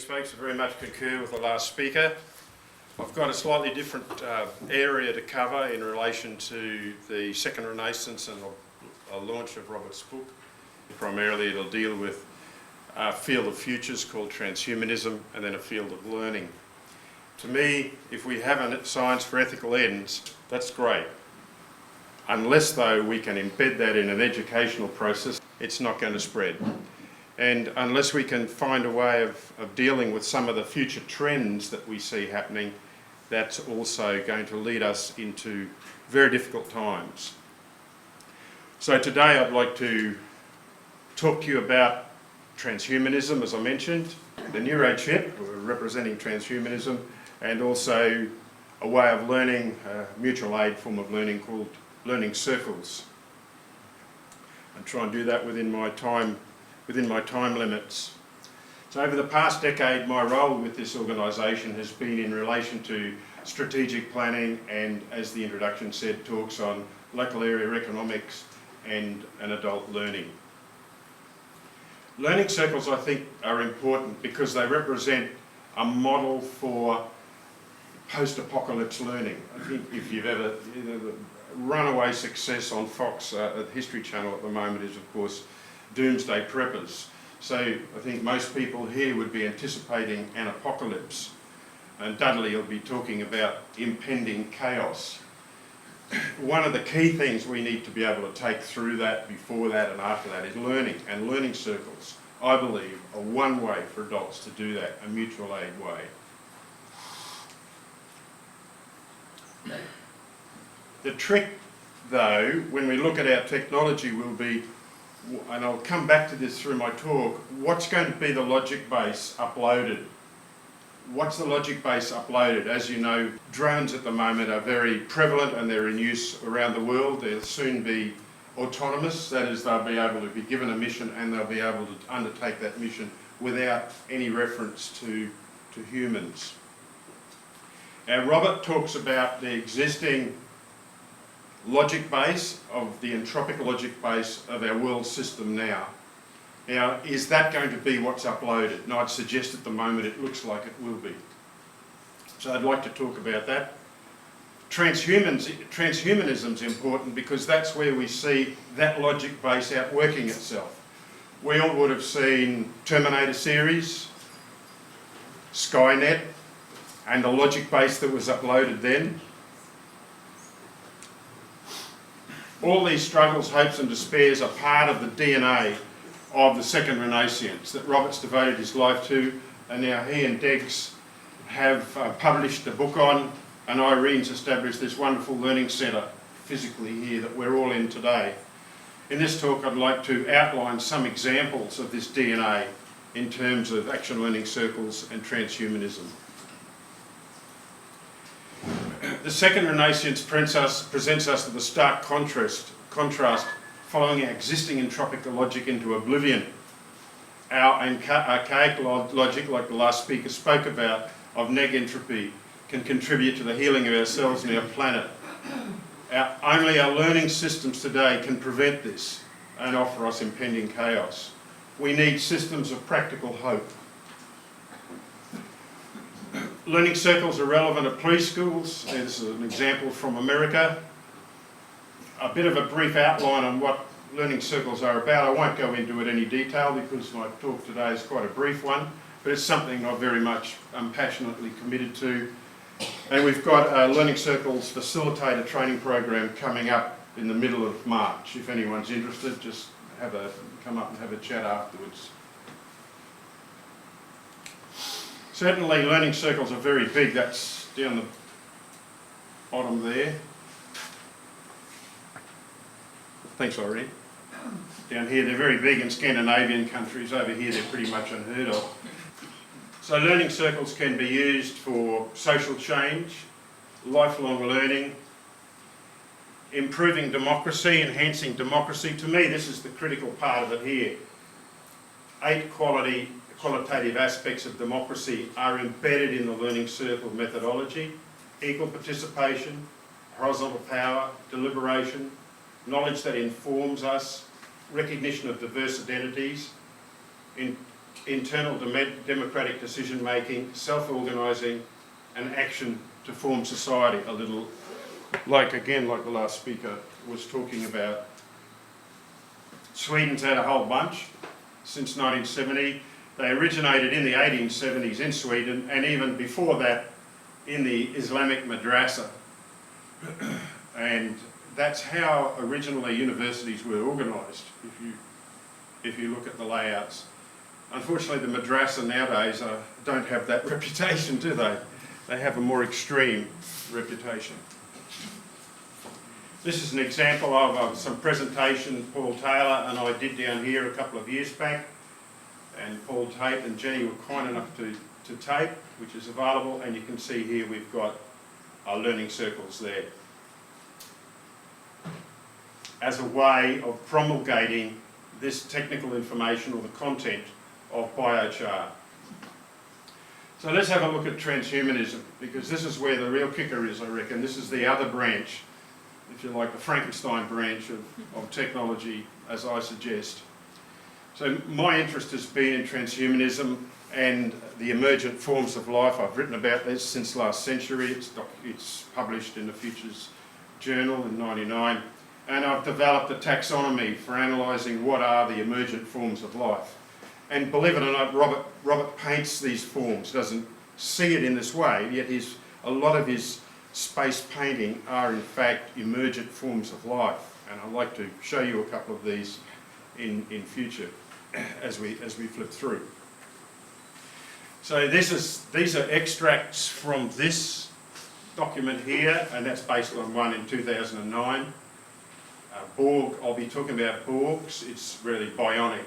Thanks, folks. I very much concur with the last speaker. I've got a slightly different area to cover in relation to the Second Renaissance and a launch of Robert's book. Primarily it'll deal with a field of futures called transhumanism and then a field of learning. To me, if we have a science for ethical ends, that's great. Unless, though, we can embed that in an educational process, it's not going to spread. And unless we can find a way of dealing with some of the future trends that we see happening, that's also going to lead us into very difficult times. So today I'd like to talk to you about transhumanism, as I mentioned, the New Age hip, representing transhumanism, and also a way of learning, a mutual aid form of learning called learning circles. And try and do that within my time limits. So over the past decade, my role with this organisation has been in relation to strategic planning and, as the introduction said, talks on local area economics and adult learning. Learning circles, I think, are important because they represent a model for post-apocalypse learning. I think if you've ever, the runaway success on Fox, at History Channel at the moment is, of course, Doomsday Preppers. So I think most people here would be anticipating an apocalypse, and Dudley will be talking about impending chaos. One of the key things we need to be able to take through that, before that and after that, is learning, and learning circles, I believe, are one way for adults to do that, a mutual aid way. The trick, though, when we look at our technology will be, and I'll come back to this through my talk, what's going to be the logic base uploaded? What's the logic base uploaded? As you know, drones at the moment are very prevalent and they're in use around the world. They'll soon be autonomous, that is, they'll be able to be given a mission and they'll be able to undertake that mission without any reference to humans. Now, Robert talks about the existing logic base of the entropic logic base of our world system now. Now, is that going to be what's uploaded? And I'd suggest at the moment it looks like it will be. So I'd like to talk about that. Transhumanism is important because that's where we see that logic base outworking itself. We all would have seen Terminator series, Skynet, and the logic base that was uploaded then. All these struggles, hopes and despairs are part of the DNA of the Second Renaissance that Robert's devoted his life to, and now he and Degs have published a book on, and Irene's established this wonderful learning centre physically here that we're all in today. In this talk I'd like to outline some examples of this DNA in terms of action learning circles and transhumanism. The Second Renaissance presents us with a stark contrast following our existing entropic logic into oblivion. Our archaic logic, like the last speaker spoke about, of neg entropy, can contribute to the healing of ourselves and our planet. Only our learning systems today can prevent this and offer us impending chaos. We need systems of practical hope. Learning circles are relevant at preschools. There's an example from America. A bit of a brief outline on what learning circles are about. I won't go into it in any detail because my talk today is quite a brief one, but it's something I very much am passionately committed to. And we've got a Learning Circles Facilitator training program coming up in the middle of March. If anyone's interested, just come up and have a chat afterwards. Certainly learning circles are very big. That's down the bottom there. Thanks, Irene. Down here they're very big in Scandinavian countries. Over here they're pretty much unheard of. So learning circles can be used for social change, lifelong learning, improving democracy, enhancing democracy. To me, this is the critical part of it here. 8 qualitative aspects of democracy are embedded in the learning circle methodology: equal participation, horizontal power, deliberation, knowledge that informs us, recognition of diverse identities, internal democratic decision-making, self-organising and action to form society, a little like the last speaker was talking about. Sweden's had a whole bunch since 1970. They originated in the 1870s in Sweden, and even before that in the Islamic madrasa. And that's how originally universities were organised, if you look at the layouts. Unfortunately, the madrasa nowadays don't have that reputation, do they? They have a more extreme reputation. This is an example of some presentation Paul Taylor and I did down here a couple of years back. And Paul taped, and Jenny were kind enough to tape, which is available. And you can see here we've got our learning circles there, as a way of promulgating this technical information or the content of biochar. So let's have a look at transhumanism, because this is where the real kicker is, I reckon. This is the other branch, if you like, the Frankenstein branch of technology, as I suggest. So my interest has been in transhumanism and the emergent forms of life. I've written about this since last century. It's published in the Futures Journal in '99. And I've developed a taxonomy for analysing what are the emergent forms of life. And believe it or not, Robert paints these forms, doesn't see it in this way, yet a lot of his space painting are in fact emergent forms of life. And I'd like to show you a couple of these in future as we flip through. So these are extracts from this document here, and that's based on one in 2009. Borg, I'll be talking about Borgs. It's really bionic.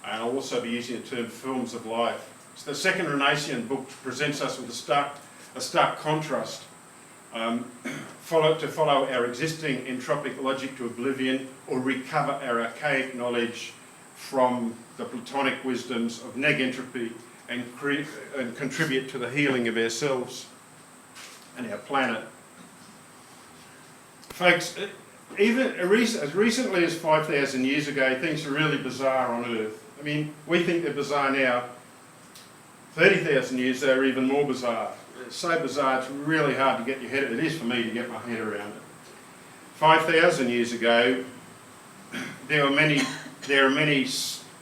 And I'll also be using the term forms of life. So the Second Renaissance book presents us with a stark contrast. To follow our existing entropic logic to oblivion, or recover our archaic knowledge from the Platonic wisdoms of neg-entropy and contribute to the healing of ourselves and our planet. Folks, even as recently as 5,000 years ago, things were really bizarre on Earth. I mean, we think they're bizarre now. 30,000 years, they were even more bizarre. It's so bizarre, it's really hard to get your head. It is for me to get my head around it. 5,000 years ago, there are many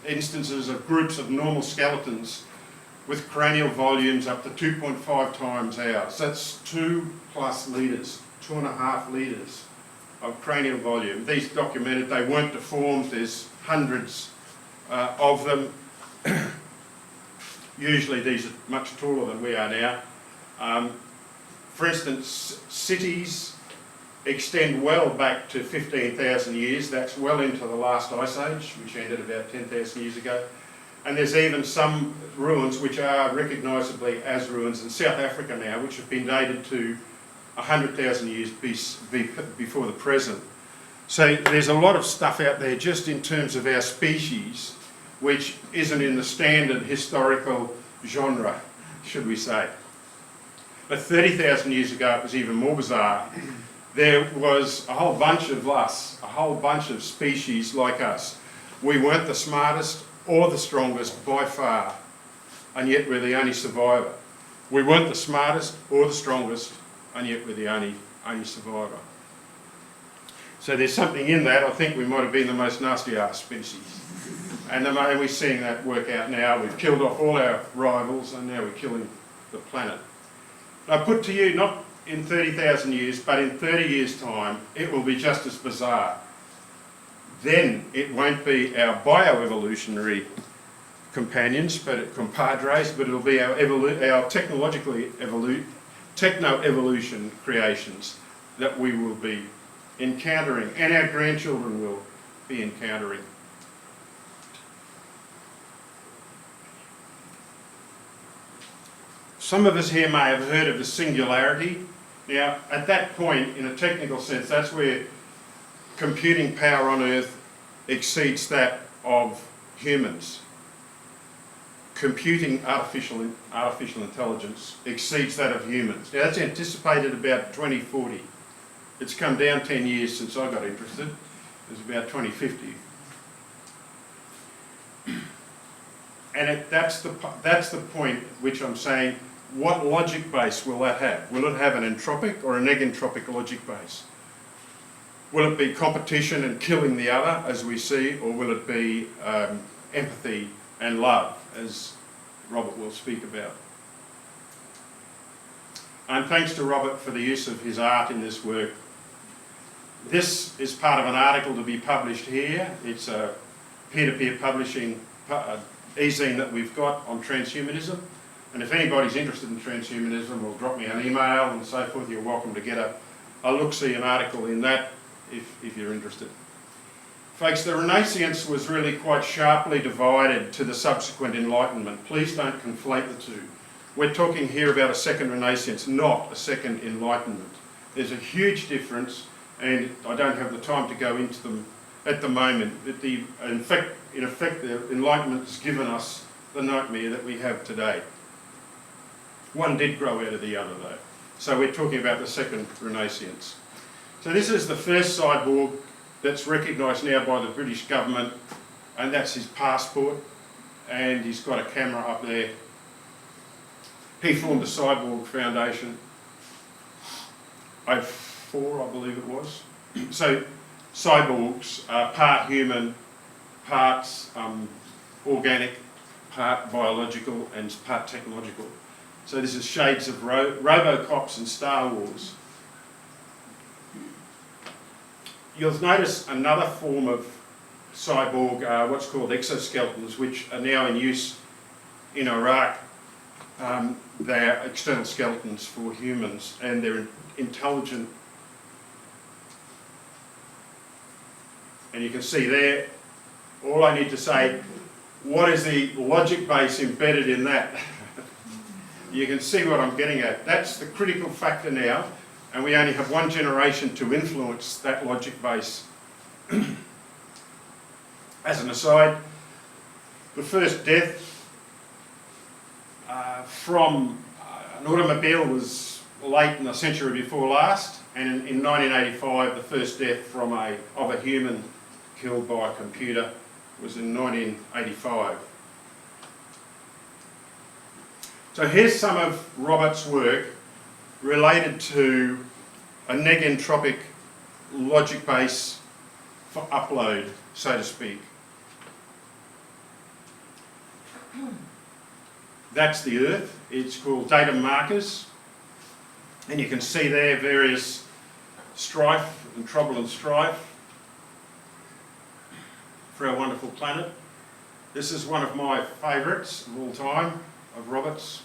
instances of groups of normal skeletons with cranial volumes up to 2.5 times ours. That's 2+ litres, 2.5 litres of cranial volume. These documented, they weren't deformed, there's hundreds of them. Usually these are much taller than we are now. For instance, cities extend well back to 15,000 years. That's well into the last ice age, which ended about 10,000 years ago. And there's even some ruins which are recognisably as ruins in South Africa now, which have been dated to 100,000 years before the present. So there's a lot of stuff out there just in terms of our species, which isn't in the standard historical genre, should we say. But 30,000 years ago, it was even more bizarre. There was a whole bunch of us, a whole bunch of species like us. We weren't the smartest or the strongest by far, and yet we're the only survivor. We weren't the smartest or the strongest, and yet we're the only survivor. So there's something in that. I think we might have been the most nasty-ass species. And we're seeing that work out now. We've killed off all our rivals, and now we're killing the planet. I put to you, not in 30,000 years, but in 30 years' time, it will be just as bizarre. Then it won't be our bioevolutionary companions, compadres, but it'll be our techno-evolution creations that we will be encountering, and our grandchildren will be encountering. Some of us here may have heard of the singularity. Now, at that point, in a technical sense, that's where computing power on Earth exceeds that of humans. Computing artificial intelligence exceeds that of humans. Now, that's anticipated about 2040. It's come down 10 years since I got interested. It was about 2050. And that's the point which I'm saying, what logic base will that have? Will it have an entropic or a negentropic logic base? Will it be competition and killing the other, as we see, or will it be empathy and love, as Robert will speak about? And thanks to Robert for the use of his art in this work. This is part of an article to be published here. It's a peer-to-peer publishing e-zine that we've got on transhumanism. And if anybody's interested in transhumanism, or drop me an email and so forth, you're welcome to get a look-see an article in that if you're interested. Folks, the Renaissance was really quite sharply divided to the subsequent Enlightenment. Please don't conflate the two. We're talking here about a second Renaissance, not a second Enlightenment. There's a huge difference, and I don't have the time to go into them at the moment. But in effect, the Enlightenment has given us the nightmare that we have today. One did grow out of the other, though. So we're talking about the second Renaissance. So this is the first cyborg that's recognised now by the British government, and that's his passport, and he's got a camera up there. He formed a cyborg foundation, 04 I believe it was. So cyborgs are part human, parts organic, part biological and part technological. So this is shades of Robocops and Star Wars. You'll notice another form of cyborg, what's called exoskeletons, which are now in use in Iraq. They're external skeletons for humans, and they're intelligent. And you can see there, all I need to say, what is the logic base embedded in that? You can see what I'm getting at. That's the critical factor now, and we only have one generation to influence that logic base. As an aside, the first death from an automobile was late in the century before last, and in 1985 the first death of a human killed by a computer was in 1985. So here's some of Robert's work related to a negentropic logic base for upload, so to speak. That's the Earth. It's called datum markers, and you can see there various strife and trouble and strife for our wonderful planet. This is one of my favourites of all time, of Robert's.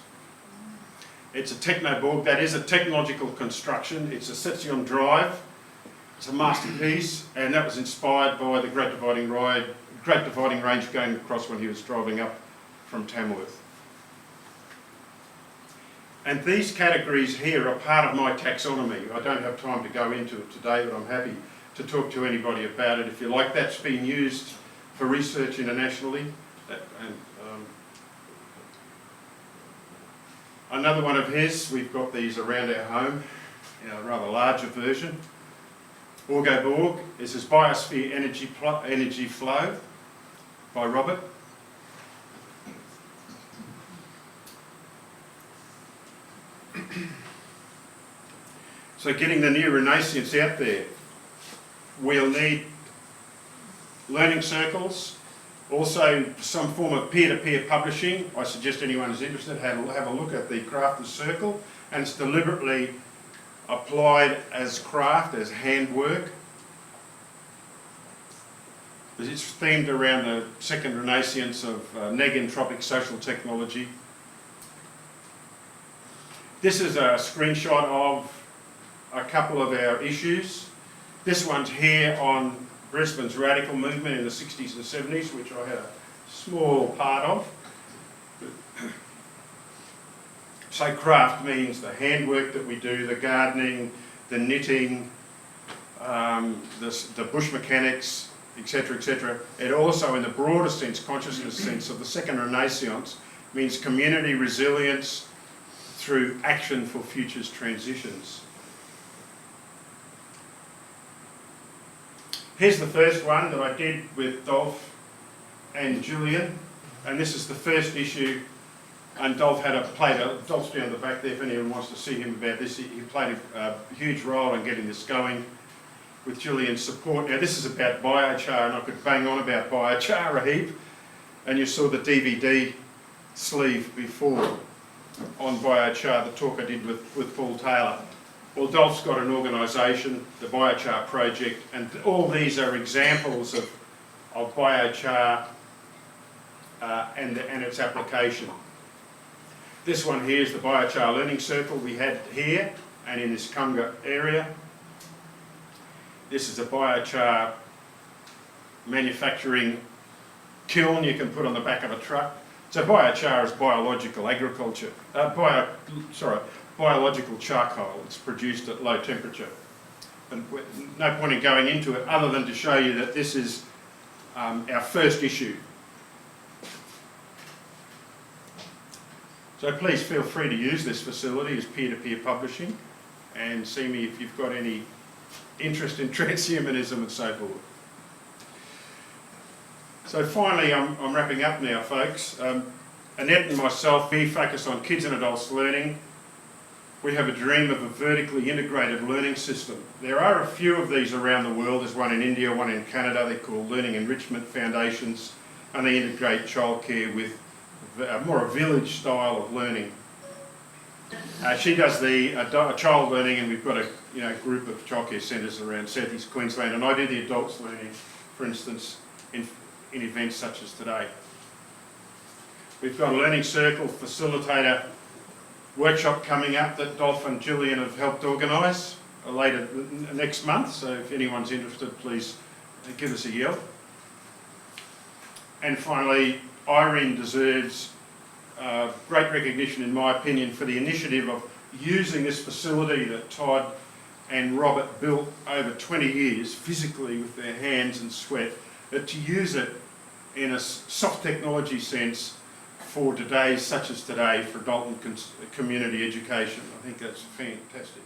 It's a Technoborg. That is a technological construction. It's a Setsion drive. It's a masterpiece, and that was inspired by the Great Dividing Range going across when he was driving up from Tamworth. And these categories here are part of my taxonomy. I don't have time to go into it today, but I'm happy to talk to anybody about it if you like. That's been used for research internationally. Another one of his, we've got these around our home in a rather larger version. Orgoborg, this is Biosphere Energy Flow by Robert. So getting the new Renaissance out there, we'll need learning circles, also some form of peer-to-peer publishing. I suggest anyone who's interested have a look at the Crafters Circle, and it's deliberately applied as craft, as handwork. It's themed around the second Renaissance of negentropic social technology. This is a screenshot of a couple of our issues. This one's here on Brisbane's radical movement in the 60s and 70s, which I had a small part of. So craft means the handwork that we do, the gardening, the knitting, the bush mechanics, etc., etc. It also, in the broader sense, consciousness sense of the second Renaissance, means community resilience through action for futures transitions. Here's the first one that I did with Dolph and Julian, and this is the first issue. And Dolph Dolph's down the back there if anyone wants to see him about this. He played a huge role in getting this going with Julian's support. Now this is about biochar, and I could bang on about biochar a heap. And you saw the DVD sleeve before on biochar, the talk I did with Paul Taylor. Well, Dolph's got an organisation, the Biochar Project, and all these are examples of biochar and its application. This one here is the Biochar Learning Circle we had here and in this Kunga area. This is a biochar manufacturing kiln you can put on the back of a truck. So biochar is biological agriculture, biological charcoal. It's produced at low temperature. And no point in going into it other than to show you that this is our first issue. So please feel free to use this facility as peer-to-peer publishing and see me if you've got any interest in transhumanism and so forth. So finally, I'm wrapping up now, folks. Annette and myself, we focus on kids and adults learning. We have a dream of a vertically integrated learning system. There are a few of these around the world. There's one in India, one in Canada. They're called Learning Enrichment Foundations, and they integrate childcare with more a village style of learning. She does the child learning, and we've got a group of childcare centres around South East Queensland, and I do the adults learning, for instance, in events such as today. We've got a learning circle facilitator workshop coming up that Dolph and Gillian have helped organise later next month, so if anyone's interested, please give us a yell. And finally, Irene deserves great recognition, in my opinion, for the initiative of using this facility that Todd and Robert built over 20 years, physically with their hands and sweat, to use it in a soft technology sense for such as today, for adult and community education. I think that's fantastic.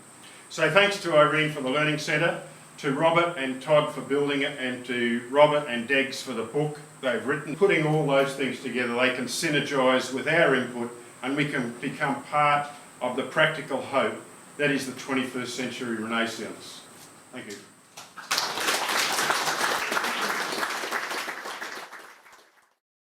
So thanks to Irene for the Learning Centre, to Robert and Todd for building it, and to Robert and Degs for the book they've written. Putting all those things together, they can synergise with our input, and we can become part of the practical hope that is the 21st century Renaissance. Thank you.